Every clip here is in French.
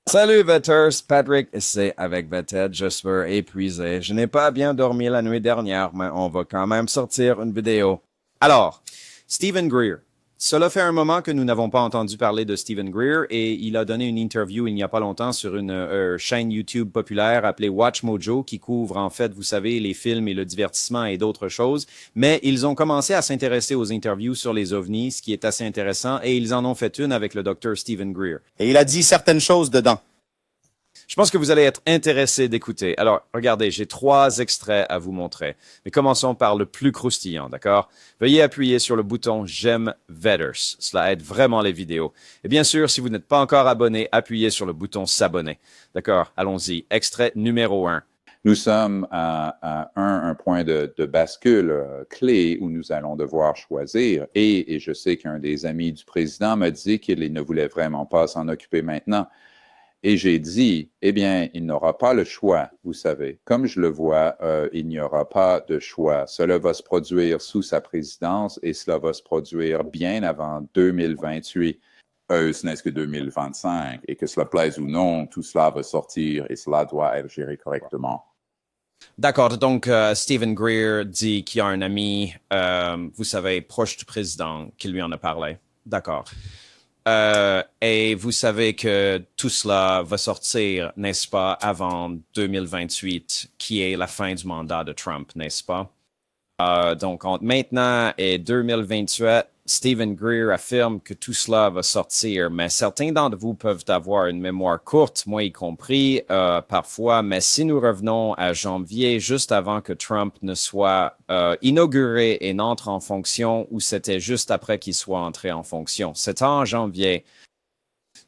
Salut Vetters, Patrick ici avec Vetted, je suis épuisé. Je n'ai pas bien dormi la nuit dernière, mais on va quand même sortir une vidéo. Alors, Stephen Greer. Cela fait un moment que nous n'avons pas entendu parler de Stephen Greer et il a donné une interview il n'y a pas longtemps sur une chaîne YouTube populaire appelée Watch Mojo qui couvre en fait, vous savez, les films et le divertissement et d'autres choses. Mais ils ont commencé à s'intéresser aux interviews sur les ovnis, ce qui est assez intéressant, et ils en ont fait une avec le docteur Stephen Greer. Et il a dit certaines choses dedans. Je pense que vous allez être intéressé d'écouter. Alors, regardez, j'ai 3 extraits à vous montrer. Mais commençons par le plus croustillant, d'accord? Veuillez appuyer sur le bouton J'aime Vetters. Cela aide vraiment les vidéos. Et bien sûr, si vous n'êtes pas encore abonné, appuyez sur le bouton S'abonner. D'accord? Allons-y. Extrait numéro 1. Nous sommes à un point de bascule clé où nous allons devoir choisir. Et je sais qu'un des amis du président m'a dit qu'il ne voulait vraiment pas s'en occuper maintenant. Et j'ai dit, eh bien, il n'aura pas le choix, vous savez. Comme je le vois, il n'y aura pas de choix. Cela va se produire sous sa présidence et cela va se produire bien avant 2028. Ce n'est que 2025. Et que cela plaise ou non, tout cela va sortir et cela doit être géré correctement. D'accord, donc Stephen Greer dit qu'il y a un ami, vous savez, proche du président qui lui en a parlé. D'accord. Et vous savez que tout cela va sortir, n'est-ce pas, avant 2028, qui est la fin du mandat de Trump, n'est-ce pas? Donc, entre maintenant et 2028, Stephen Greer affirme que tout cela va sortir, mais certains d'entre vous peuvent avoir une mémoire courte, moi y compris, parfois, mais si nous revenons à janvier, juste avant que Trump ne soit inauguré et n'entre en fonction, ou c'était juste après qu'il soit entré en fonction, c'était en janvier.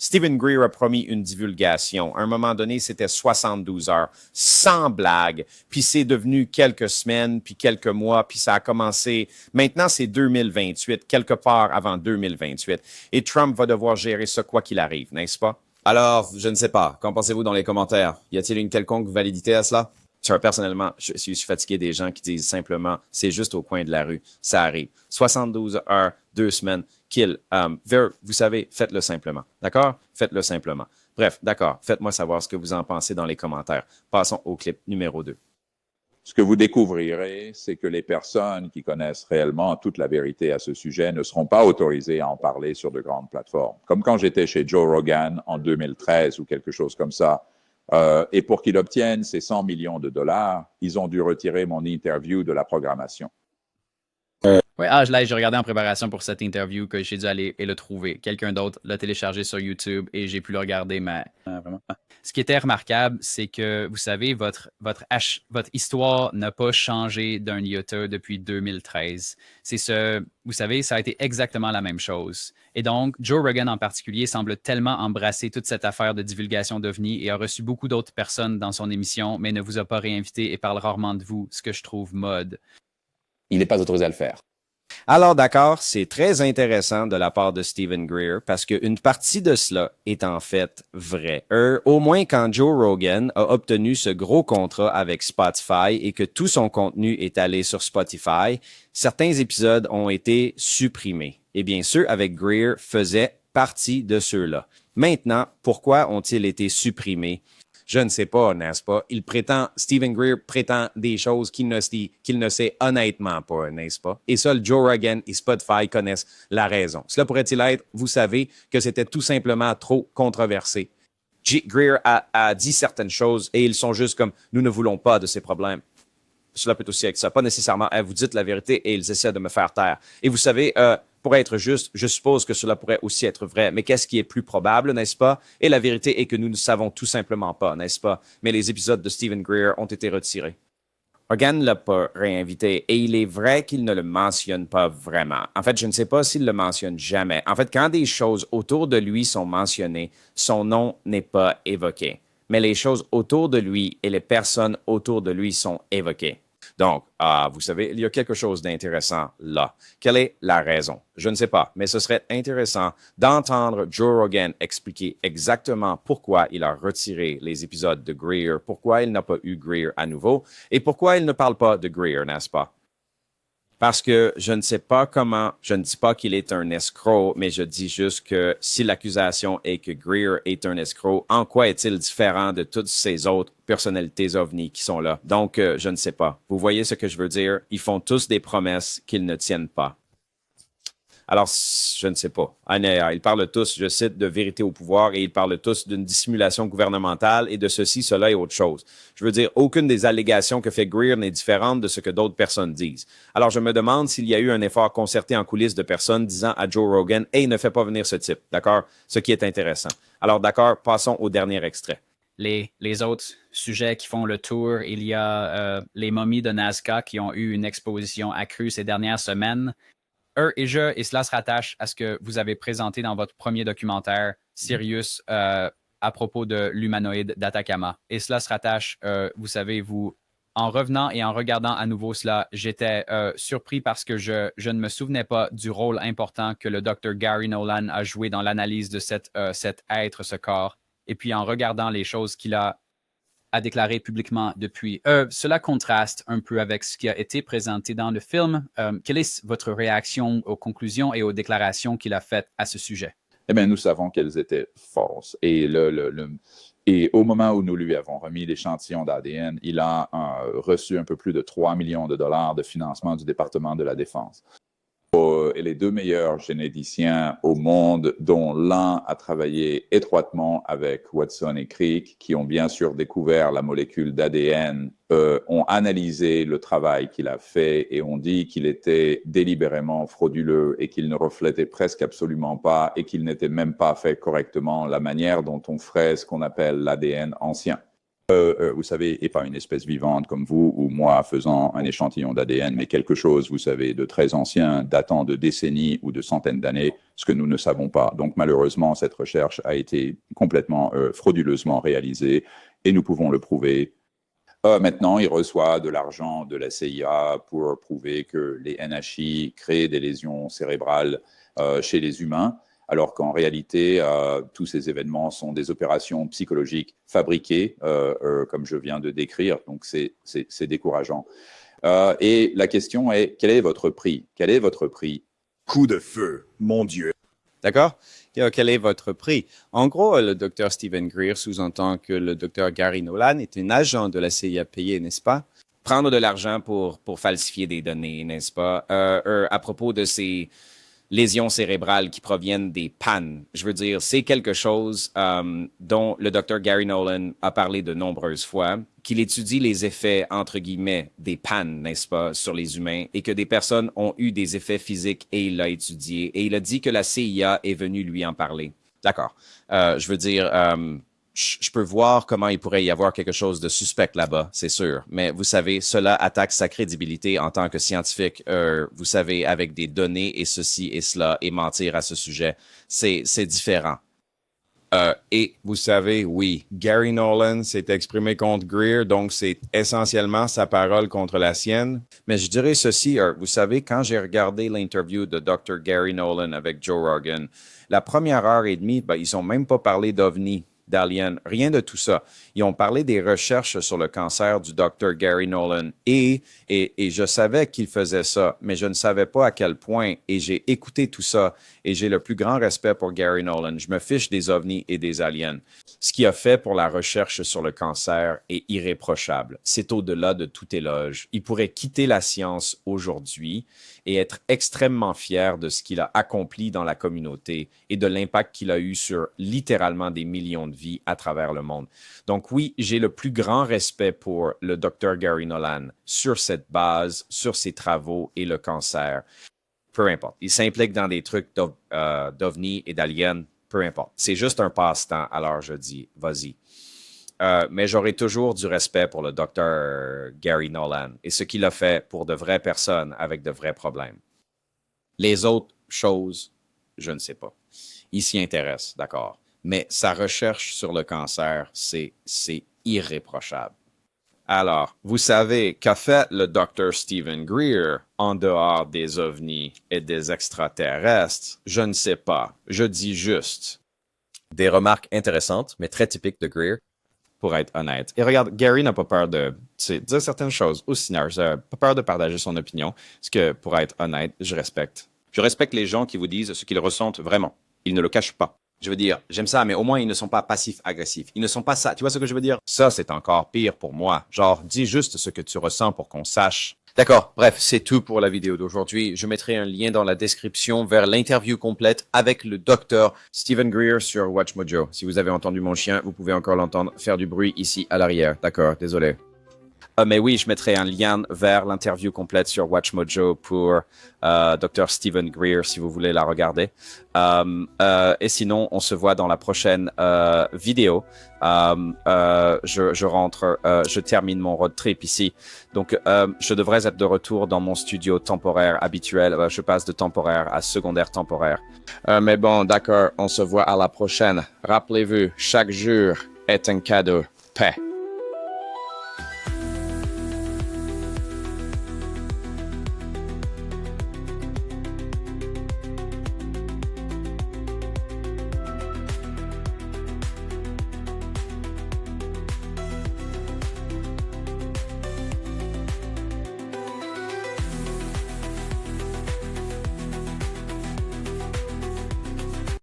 Stephen Greer a promis une divulgation. À un moment donné, c'était 72 heures, sans blague. Puis c'est devenu quelques semaines, puis quelques mois, puis ça a commencé. Maintenant, c'est 2028, quelque part avant 2028. Et Trump va devoir gérer ça quoi qu'il arrive, n'est-ce pas? Alors, je ne sais pas. Qu'en pensez-vous dans les commentaires? Y a-t-il une quelconque validité à cela? Personnellement, je suis fatigué des gens qui disent simplement « c'est juste au coin de la rue, ça arrive ». 72 heures, 2 semaines, kill. Vous savez, faites-le simplement. D'accord? Faites-le simplement. Bref, d'accord. Faites-moi savoir ce que vous en pensez dans les commentaires. Passons au clip numéro 2. Ce que vous découvrirez, c'est que les personnes qui connaissent réellement toute la vérité à ce sujet ne seront pas autorisées à en parler sur de grandes plateformes. Comme quand j'étais chez Joe Rogan en 2013 ou quelque chose comme ça. Et pour qu'il obtienne ces 100 millions de dollars, ils ont dû retirer mon interview de la programmation. Oui, j'ai regardé en préparation pour cette interview que j'ai dû aller et le trouver. Quelqu'un d'autre l'a téléchargé sur YouTube et j'ai pu le regarder, mais vraiment. Ce qui était remarquable, c'est que, vous savez, votre histoire n'a pas changé d'un iota depuis 2013. Vous savez, ça a été exactement la même chose. Et donc, Joe Rogan en particulier semble tellement embrasser toute cette affaire de divulgation d'OVNI et a reçu beaucoup d'autres personnes dans son émission, mais ne vous a pas réinvité et parle rarement de vous, ce que je trouve mode. Il n'est pas autorisé à le faire. Alors d'accord, c'est très intéressant de la part de Stephen Greer parce qu'une partie de cela est en fait vrai. Au moins quand Joe Rogan a obtenu ce gros contrat avec Spotify et que tout son contenu est allé sur Spotify, certains épisodes ont été supprimés. Et bien ceux avec Greer faisaient partie de ceux-là. Maintenant, pourquoi ont-ils été supprimés? Je ne sais pas, n'est-ce pas? Stephen Greer prétend des choses qu'il ne sait honnêtement pas, n'est-ce pas? Et seul Joe Rogan et Spotify connaissent la raison. Cela pourrait-il être, vous savez, que c'était tout simplement trop controversé. Greer a dit certaines choses et ils sont juste comme, nous ne voulons pas de ces problèmes. Cela peut aussi être ça. Pas nécessairement, vous dites la vérité et ils essaient de me faire taire. Et vous savez, pour être juste, je suppose que cela pourrait aussi être vrai. Mais qu'est-ce qui est plus probable, n'est-ce pas? Et la vérité est que nous ne savons tout simplement pas, n'est-ce pas? Mais les épisodes de Stephen Greer ont été retirés. Rogan ne l'a pas réinvité et il est vrai qu'il ne le mentionne pas vraiment. En fait, je ne sais pas s'il le mentionne jamais. En fait, quand des choses autour de lui sont mentionnées, son nom n'est pas évoqué. Mais les choses autour de lui et les personnes autour de lui sont évoquées. Donc, vous savez, il y a quelque chose d'intéressant là. Quelle est la raison? Je ne sais pas, mais ce serait intéressant d'entendre Joe Rogan expliquer exactement pourquoi il a retiré les épisodes de Greer, pourquoi il n'a pas eu Greer à nouveau et pourquoi il ne parle pas de Greer, n'est-ce pas? Parce que je ne sais pas comment, je ne dis pas qu'il est un escroc, mais je dis juste que si l'accusation est que Greer est un escroc, en quoi est-il différent de toutes ces autres personnalités ovnis qui sont là? Donc, je ne sais pas. Vous voyez ce que je veux dire? Ils font tous des promesses qu'ils ne tiennent pas. Alors, je ne sais pas. Ils parlent tous, je cite, de vérité au pouvoir et ils parlent tous d'une dissimulation gouvernementale et de ceci, cela et autre chose. Je veux dire, aucune des allégations que fait Greer n'est différente de ce que d'autres personnes disent. Alors, je me demande s'il y a eu un effort concerté en coulisses de personnes disant à Joe Rogan, « Hey, ne fais pas venir ce type. » D'accord? Ce qui est intéressant. Alors, d'accord, passons au dernier extrait. Les autres sujets qui font le tour, il y a les momies de Nazca qui ont eu une exposition accrue ces dernières semaines. Et cela se rattache à ce que vous avez présenté dans votre premier documentaire, Sirius, à propos de l'humanoïde d'Atacama. Et cela se rattache, vous savez, en revenant et en regardant à nouveau cela, j'étais surpris parce que je ne me souvenais pas du rôle important que le Dr. Gary Nolan a joué dans l'analyse de cet être, ce corps. Et puis en regardant les choses qu'il a déclaré publiquement depuis. Cela contraste un peu avec ce qui a été présenté dans le film. Quelle est votre réaction aux conclusions et aux déclarations qu'il a faites à ce sujet? Eh bien, nous savons qu'elles étaient fausses. Et au moment où nous lui avons remis l'échantillon d'ADN, il a reçu un peu plus de 3 millions de dollars de financement du département de la Défense. Et les deux meilleurs généticiens au monde, dont l'un a travaillé étroitement avec Watson et Crick, qui ont bien sûr découvert la molécule d'ADN, ont analysé le travail qu'il a fait et ont dit qu'il était délibérément frauduleux et qu'il ne reflétait presque absolument pas et qu'il n'était même pas fait correctement la manière dont on ferait ce qu'on appelle l'ADN ancien. Vous savez, et pas une espèce vivante comme vous ou moi faisant un échantillon d'ADN, mais quelque chose, vous savez, de très ancien, datant de décennies ou de centaines d'années, ce que nous ne savons pas. Donc malheureusement, cette recherche a été complètement frauduleusement réalisée et nous pouvons le prouver. Maintenant, il reçoit de l'argent de la CIA pour prouver que les NHI créent des lésions cérébrales chez les humains, alors qu'en réalité, tous ces événements sont des opérations psychologiques fabriquées, comme je viens de décrire. Donc, c'est décourageant. Et la question est, quel est votre prix? Quel est votre prix? Coup de feu, mon Dieu. D'accord? Quel est votre prix? En gros, le Dr. Stephen Greer sous-entend que le Dr. Gary Nolan est un agent de la CIA payé, n'est-ce pas? Prendre de l'argent pour falsifier des données, n'est-ce pas? À propos de ces lésions cérébrales qui proviennent des pannes. Je veux dire, c'est quelque chose dont le Dr. Gary Nolan a parlé de nombreuses fois, qu'il étudie les effets, entre guillemets, des pannes, n'est-ce pas, sur les humains, et que des personnes ont eu des effets physiques et il l'a étudié. Et il a dit que la CIA est venue lui en parler. D'accord. Je veux dire, je peux voir comment il pourrait y avoir quelque chose de suspect là-bas, c'est sûr. Mais vous savez, cela attaque sa crédibilité en tant que scientifique, vous savez, avec des données et ceci et cela, et mentir à ce sujet, c'est différent. Et vous savez, oui, Gary Nolan s'est exprimé contre Greer, donc c'est essentiellement sa parole contre la sienne. Mais je dirais ceci, vous savez, quand j'ai regardé l'interview de Dr. Gary Nolan avec Joe Rogan, la première heure et demie, ils n'ont même pas parlé d'OVNI, d'aliens, rien de tout ça. Ils ont parlé des recherches sur le cancer du Dr. Gary Nolan et je savais qu'il faisait ça, mais je ne savais pas à quel point et j'ai écouté tout ça et j'ai le plus grand respect pour Gary Nolan. Je me fiche des ovnis et des aliens. Ce qu'il a fait pour la recherche sur le cancer est irréprochable. C'est au-delà de tout éloge. Il pourrait quitter la science aujourd'hui et être extrêmement fier de ce qu'il a accompli dans la communauté et de l'impact qu'il a eu sur littéralement des millions de vies à travers le monde. Donc oui, j'ai le plus grand respect pour le Dr. Gary Nolan sur cette base, sur ses travaux et le cancer. Peu importe. Il s'implique dans des trucs d'ovnis et d'aliens, peu importe. C'est juste un passe-temps, alors je dis, vas-y. Mais j'aurai toujours du respect pour le Dr. Gary Nolan et ce qu'il a fait pour de vraies personnes avec de vrais problèmes. Les autres choses, je ne sais pas. Il s'y intéresse, d'accord. Mais sa recherche sur le cancer, c'est irréprochable. Alors, vous savez, qu'a fait le Dr. Stephen Greer en dehors des ovnis et des extraterrestres? Je ne sais pas. Je dis juste. Des remarques intéressantes, mais très typiques de Greer. pour être honnête. Et regarde, Gary n'a pas peur de dire certaines choses aux Steelers, pas peur de partager son opinion, ce que, pour être honnête, je respecte. Je respecte les gens qui vous disent ce qu'ils ressentent vraiment. Ils ne le cachent pas. Je veux dire, j'aime ça, mais au moins, ils ne sont pas passifs-agressifs. Ils ne sont pas ça. Tu vois ce que je veux dire? Ça, c'est encore pire pour moi. Genre, dis juste ce que tu ressens pour qu'on sache. D'accord, bref, c'est tout pour la vidéo d'aujourd'hui. Je mettrai un lien dans la description vers l'interview complète avec le docteur Stephen Greer sur WatchMojo. Si vous avez entendu mon chien, vous pouvez encore l'entendre faire du bruit ici à l'arrière. D'accord, désolé. Mais oui, je mettrai un lien vers l'interview complète sur WatchMojo pour Dr. Stephen Greer si vous voulez la regarder. Et sinon, on se voit dans la prochaine vidéo. Je termine mon road trip ici. Donc, je devrais être de retour dans mon studio temporaire habituel. Je passe de temporaire à secondaire temporaire. Mais bon, d'accord, on se voit à la prochaine. Rappelez-vous, chaque jour est un cadeau. Paix.